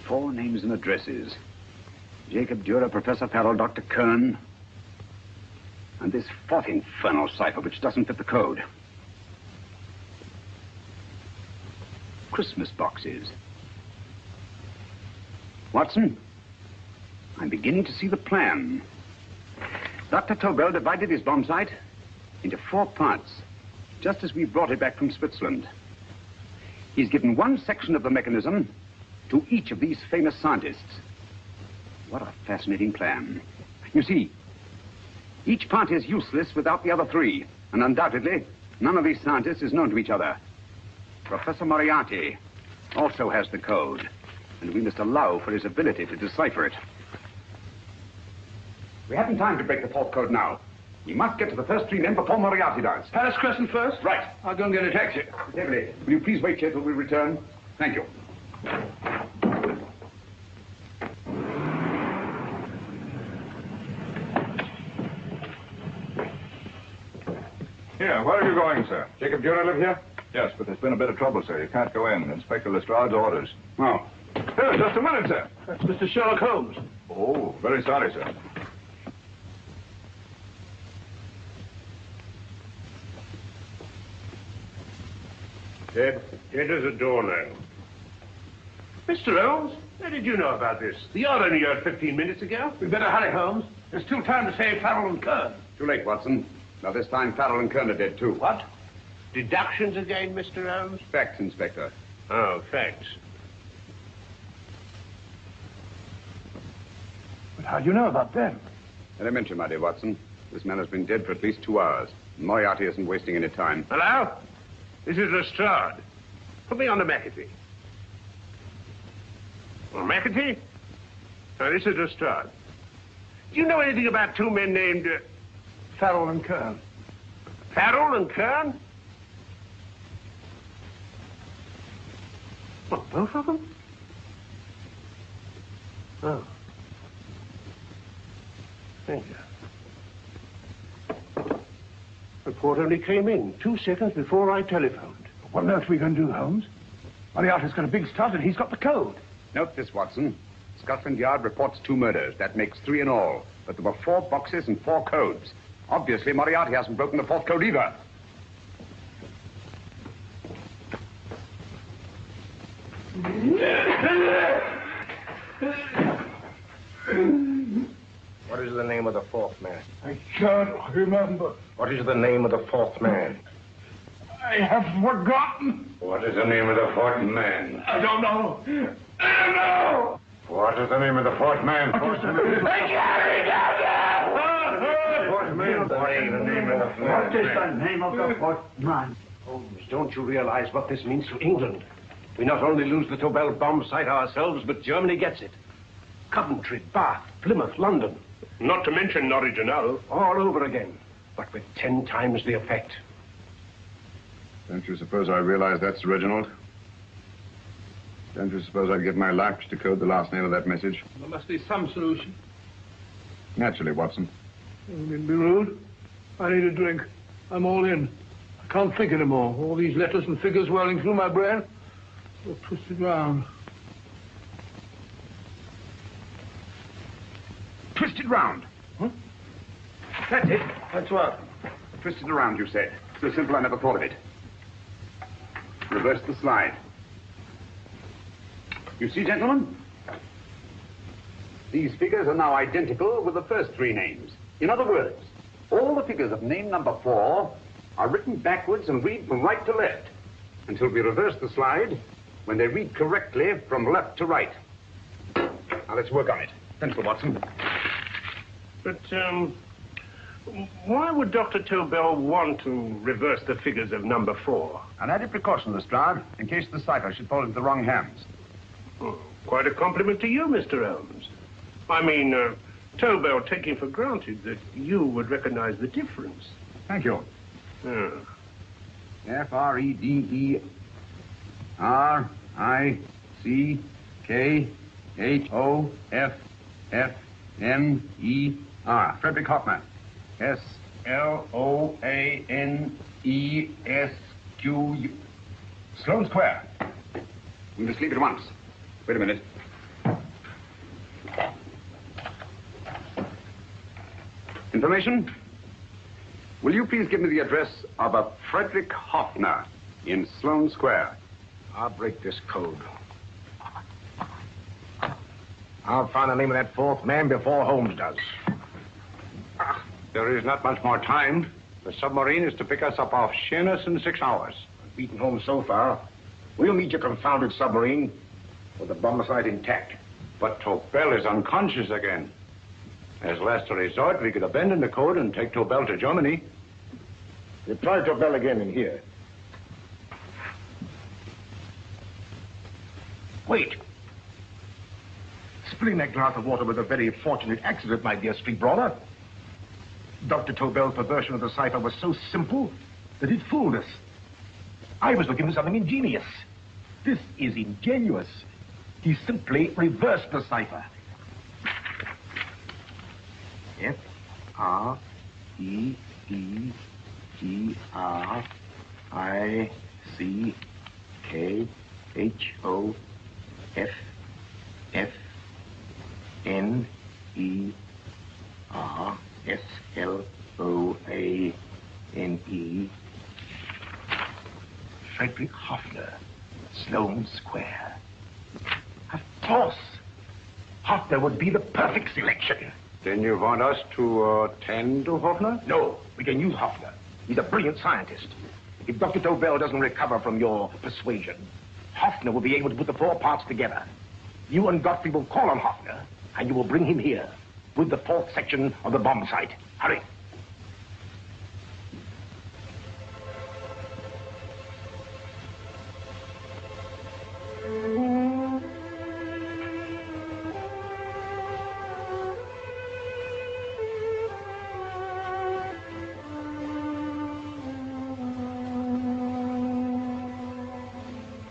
4 names and addresses. Jacob Dürer, Professor Farrell, Dr. Kern. And this 4th infernal cipher, which doesn't fit the code. Christmas boxes. Watson, I'm beginning to see the plan. Dr. Tobel divided his bomb site into 4 parts, just as we brought it back from Switzerland. He's given one section of the mechanism to each of these famous scientists. What a fascinating plan. You see, each part is useless without the other 3, and undoubtedly, none of these scientists is known to each other. Professor Moriarty also has the code, and we must allow for his ability to decipher it. We haven't time to break the 4th code now. We must get to the first 3 men before Moriarty does. Palace Crescent first? Right. I'll go and get a taxi. Beverly, will you please wait here till we return? Thank you. Here, where are you going, sir? Jacob Dürer live here? Yes, but there's been a bit of trouble, sir. You can't go in. Inspector Lestrade's orders. Oh. Here, just a minute, sir. That's Mr. Sherlock Holmes. Oh, very sorry, sir. Ted, enter the door now. Mr. Holmes, how did you know about this? The yacht only here 15 minutes ago. We'd better hurry, Holmes. There's still time to save Farrell and Kern. Too late, Watson. Now, this time, Farrell and Kern are dead, too. What? Deductions again, Mr. Holmes? Facts, Inspector. Oh, facts. But how do you know about them? Elementary, my dear Watson. This man has been dead for at least 2 hours. Moriarty isn't wasting any time. Hello? This is Lestrade. Put me on the McAtee. On McAtee? No, this is Lestrade. Do you know anything about 2 men named... Farrell and Kern. Farrell and Kern? What, both of them? Oh. Thank you. Report only came in 2 seconds before I telephoned. What on earth are we going to do, Holmes? Moriarty's got a big start and he's got the code. Note this, Watson. Scotland Yard reports 2 murders. That makes 3 in all. But there were 4 boxes and 4 codes. Obviously, Moriarty hasn't broken the 4th code either. What is the name of the 4th man? I can't remember. What is the name of the 4th man? I have forgotten. What is the name of the 4th man? I don't know. I don't know. What is the name of the 4th man? I can't remember. What is the name of the 4th man? What is the name of the 4th man? Holmes, don't you realize what this means to England? We not only lose the Tobel bomb site ourselves, but Germany gets it. Coventry, Bath, Plymouth, London. Not to mention Norwich and Hull. All over again, but with 10 times the effect. Don't you suppose I realize that's Reginald? Don't you suppose I'd give my life to decode the last name of that message? There must be some solution. Naturally, Watson. You needn't be rude. I need a drink. I'm all in. I can't think anymore. All these letters and figures whirling through my brain. They're twisted round. Twisted round. Huh? That's it. That's what? Twisted around, you said. So simple, I never thought of it. Reverse the slide. You see, gentlemen? These figures are now identical with the first 3 names. In other words, all the figures of name number 4 are written backwards and read from right to left until we reverse the slide when they read correctly from left to right. Now, let's work on it. Pencil, Watson. But, why would Dr. Tobel want to reverse the figures of number 4? An added precaution, Lestrade, in case the cipher should fall into the wrong hands. Oh. Quite a compliment to you, Mr. Holmes. I mean, Tobel taking for granted that you would recognize the difference. Thank you. F-R-E-D-E-R-I-C-K-H-O-F-F-N-E-R. Frederick Hoffner. S-L-O-A-N-E-S-Q-U. Sloane Square. We must leave at once. Wait a minute. Information? Will you please give me the address of a Frederick Hoffner in Sloane Square? I'll break this code. I'll find the name of that fourth man before Holmes does. There is not much more time. The submarine is to pick us up off Sheerness in 6 hours. Beaten Holmes so far. We'll meet your confounded submarine with the bomb site intact. But Tobel is unconscious again. As last resort, we could abandon the code and take Tobel to Germany. You try Tobel again in here. Wait. Spilling that glass of water was a very fortunate accident, my dear street brawler. Dr. Tobel's perversion of the cipher was so simple that it fooled us. I was looking for something ingenious. This is ingenious. He simply reversed the cipher. F-R-E-D-G-R-I-C-K-H-O-F-F-N-E-R-S-L-O-A-N-E. Frederick Hoffner, Sloane Square. Of course. Hoffner would be the perfect selection. Then you want us to tend to Hoffner? No, we can use Hoffner. He's a brilliant scientist. If Dr. Tobel doesn't recover from your persuasion, Hoffner will be able to put the 4 parts together. You and Godfrey will call on Hoffner, and you will bring him here with the 4th section of the bomb site. Hurry.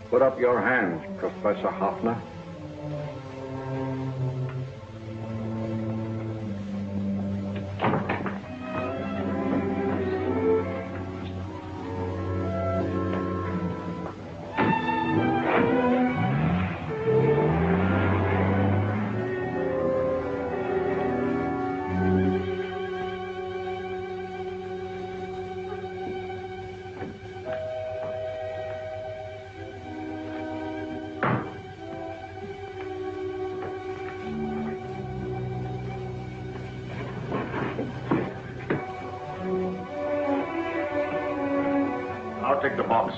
Put up your hands, Professor Hoffner. I'll take the bombs.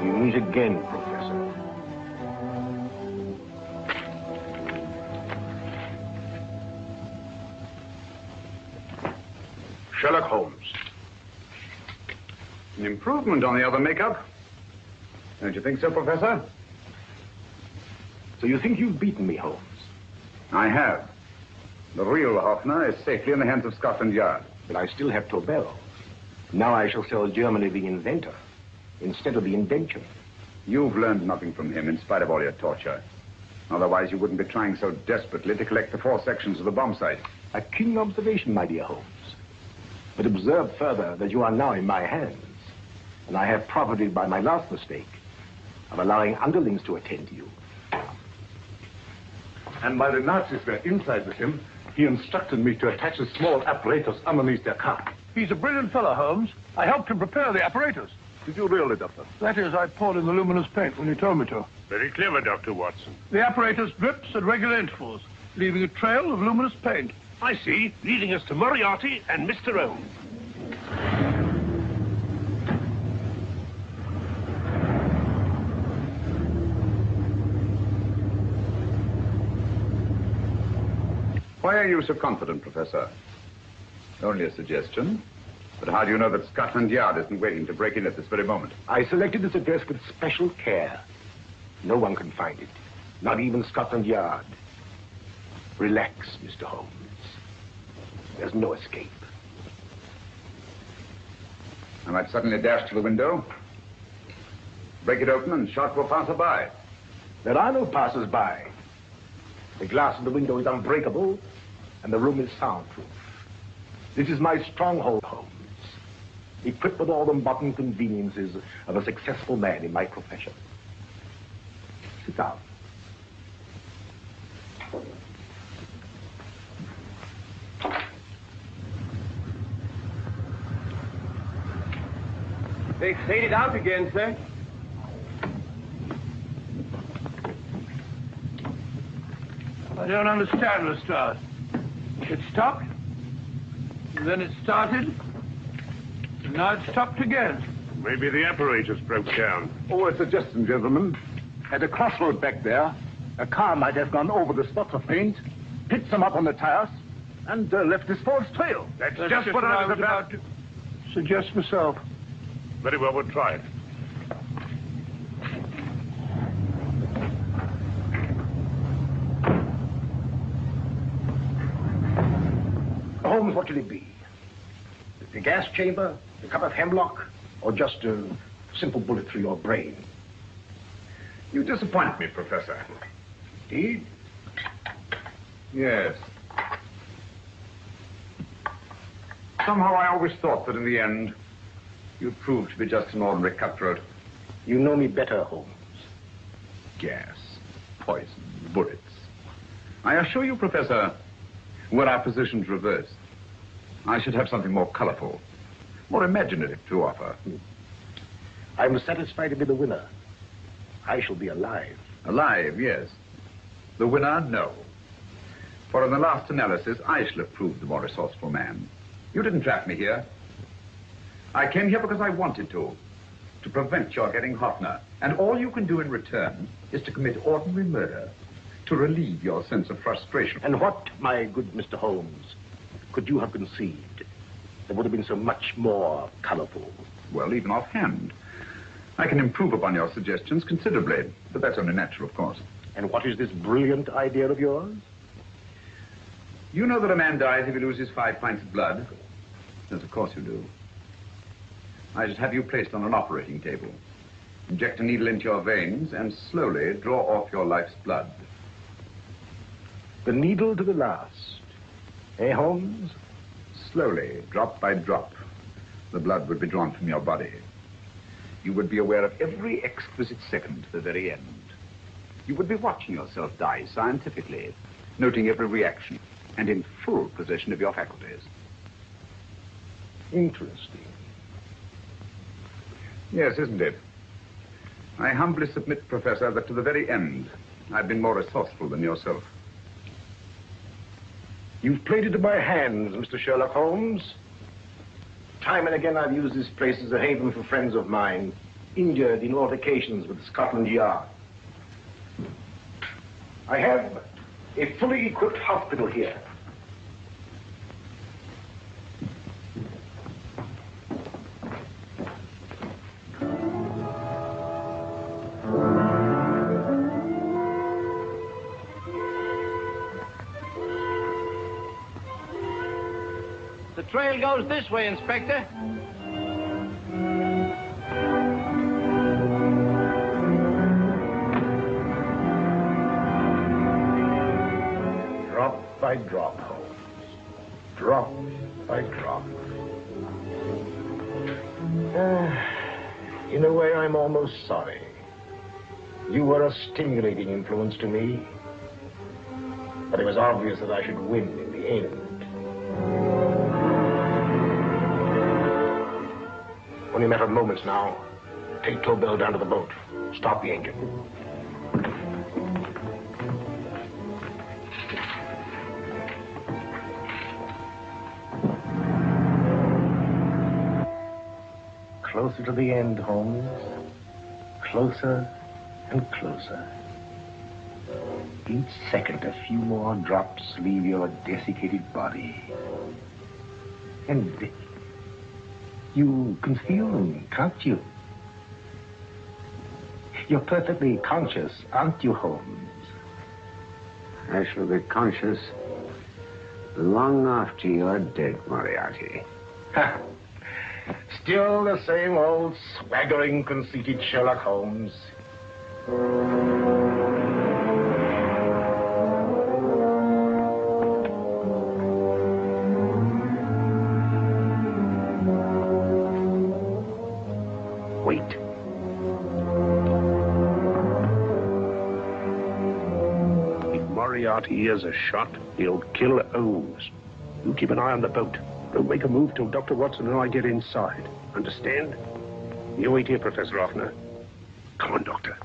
You meet again, Professor. Sherlock Holmes. An improvement on the other makeup. Don't you think so, Professor? So you think you've beaten me, Holmes? I have. The real Hoffner is safely in the hands of Scotland Yard. But I still have Tobel. Now I shall sell Germany the inventor instead of the invention. You've learned nothing from him in spite of all your torture. Otherwise, you wouldn't be trying so desperately to collect the 4 sections of the bomb site. A keen observation, my dear Holmes. But observe further that you are now in my hands, and I have profited by my last mistake of allowing underlings to attend to you. And while the Nazis were inside with him, he instructed me to attach a small apparatus underneath their car. He's a brilliant fellow, Holmes. I helped him prepare the apparatus. Did you really, Doctor? That is, I poured in the luminous paint when you told me to. Very clever, Dr. Watson. The apparatus drips at regular intervals, leaving a trail of luminous paint. I see, leading us to Moriarty and Mr. Holmes. Why are you so confident, Professor? Only a suggestion. But how do you know that Scotland Yard isn't waiting to break in at this very moment? I selected this address with special care. No one can find it. Not even Scotland Yard. Relax, Mr. Holmes. There's no escape. I might suddenly dash to the window, break it open, and shout for a passer-by. There are no passers-by. The glass of the window is unbreakable, and the room is soundproof. This is my stronghold, Holmes. Equipped with all the modern conveniences of a successful man in my profession. Sit down. They faded out again, sir. I don't understand, Lestrade. It stopped, and then it started, and now it stopped again. Maybe the apparatus broke down. Oh, a suggestion, gentlemen. At a crossroad back there, a car might have gone over the spots of paint, picked them up on the tires, and left this false trail. That's just what I was about to suggest myself. Very well, we'll try it. Holmes, what should it be? The gas chamber, a cup of hemlock, or just a simple bullet through your brain? You disappoint me, Professor. Indeed? Yes. Somehow I always thought that in the end, you'd prove to be just an ordinary cutthroat. You know me better, Holmes. Gas, poison, bullets. I assure you, Professor, were our positions reversed, I should have something more colorful, more imaginative to offer. I'm satisfied to be the winner. I shall be alive. Alive, yes. The winner, no. For in the last analysis, I shall have proved the more resourceful man. You didn't trap me here. I came here because I wanted to prevent your getting Hoffner. And all you can do in return is to commit ordinary murder to relieve your sense of frustration. And what, my good Mr. Holmes, could you have conceived that would have been so much more colorful? Well, even offhand, I can improve upon your suggestions considerably, but that's only natural, of course. And what is this brilliant idea of yours? You know that a man dies if he loses 5 pints of blood? Yes, of course you do. I should have you placed on an operating table, inject a needle into your veins, and slowly draw off your life's blood. The needle to the last. Eh, Holmes? Slowly, drop by drop, the blood would be drawn from your body. You would be aware of every exquisite second to the very end. You would be watching yourself die scientifically, noting every reaction, and in full possession of your faculties. Interesting. Yes, isn't it? I humbly submit, Professor, that to the very end, I've been more resourceful than yourself. You've played into my hands, Mr. Sherlock Holmes. Time and again I've used this place as a haven for friends of mine, injured in altercations with Scotland Yard. I have a fully equipped hospital here. The trail goes this way, Inspector. Drop by drop, Holmes. Drop by drop. In a way, I'm almost sorry. You were a stimulating influence to me. But it was obvious that I should win in the end. Only a matter of moments now. Take Tobel down to the boat. Stop the engine. Closer to the end, Holmes. Closer and closer. each second a few more drops leave your desiccated body. And you can feel them, can't you? You're perfectly conscious, aren't you, Holmes? I shall be conscious long after you're dead, Moriarty. Ha! Still the same old swaggering, conceited Sherlock Holmes. Wait. If Moriarty hears a shot, he'll kill Holmes. You keep an eye on the boat. Don't make a move till Dr. Watson and I get inside. Understand? You wait here, Professor Offner. Come on, Doctor.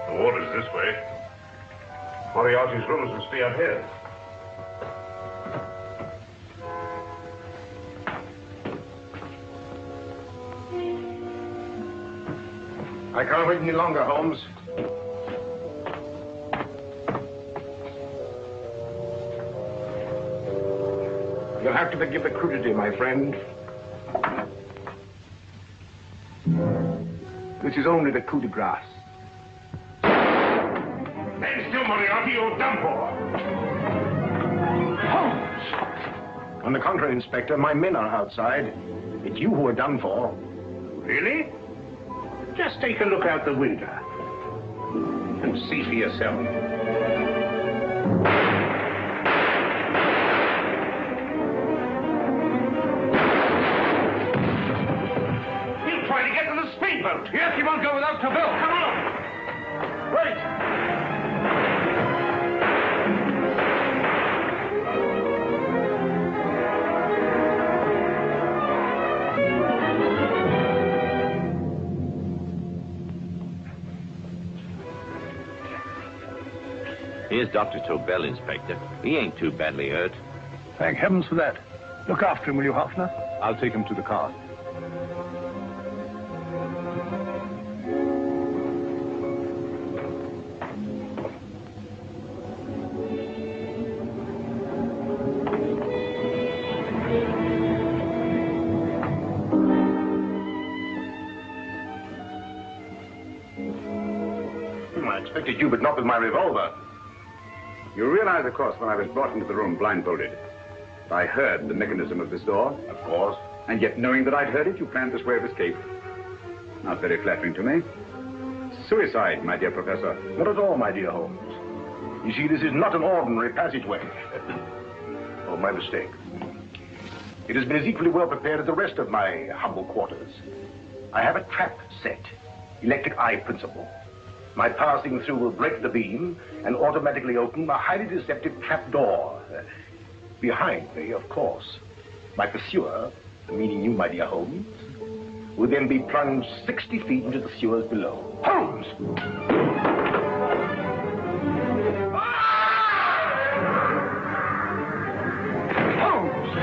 The water's this way. Moriarty's rooms will stay up here. I can't wait any longer, Holmes. You'll have to forgive the crudity, my friend. This is only the coup de grace. Stand still, Moriarty, you're done for. Holmes! On the contrary, Inspector, my men are outside. It's you who are done for. Really? Just take a look out the window and see for yourself. He'll try to get to the speedboat. Yes, he won't go without Tobel. Come on. Right. Here's Dr. Tobel, Inspector. He ain't too badly hurt. Thank heavens for that. Look after him, will you, Hoffner? I'll take him to the car. I expected you, but not with my revolver. You realize, of course, when I was brought into the room blindfolded, I heard the mechanism of this door. Of course. And yet, knowing that I'd heard it, you planned this way of escape. Not very flattering to me. Suicide, my dear Professor. Not at all, my dear Holmes. You see, this is not an ordinary passageway. Oh, my mistake. It has been as equally well prepared as the rest of my humble quarters. I have a trap set, electric eye principle. My passing through will break the beam and automatically open a highly deceptive trap door. Behind me, of course, my pursuer, meaning you, my dear Holmes, will then be plunged 60 feet into the sewers below. Holmes! Holmes!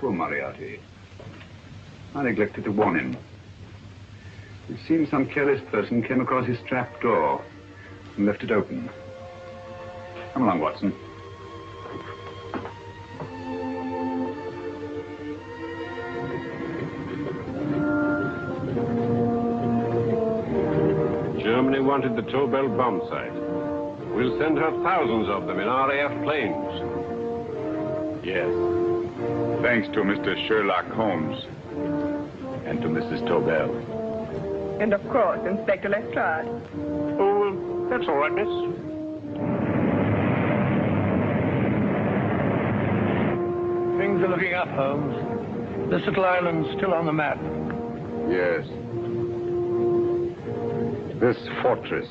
Poor Moriarty. I neglected to warn him. It seems some careless person came across his trap door and left it open. Come along, Watson. Germany wanted the Tobel bomb site. We'll send her thousands of them in RAF planes. Yes. Thanks to Mr. Sherlock Holmes and to Mrs. Tobel. And of course, Inspector Lestrade. Oh, that's all right, miss. Things are looking up, Holmes. This little island's still on the map. Yes. This fortress,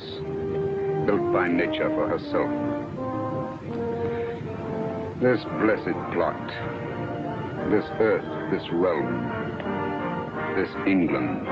built by nature for herself. This blessed plot. This earth, this realm. This England.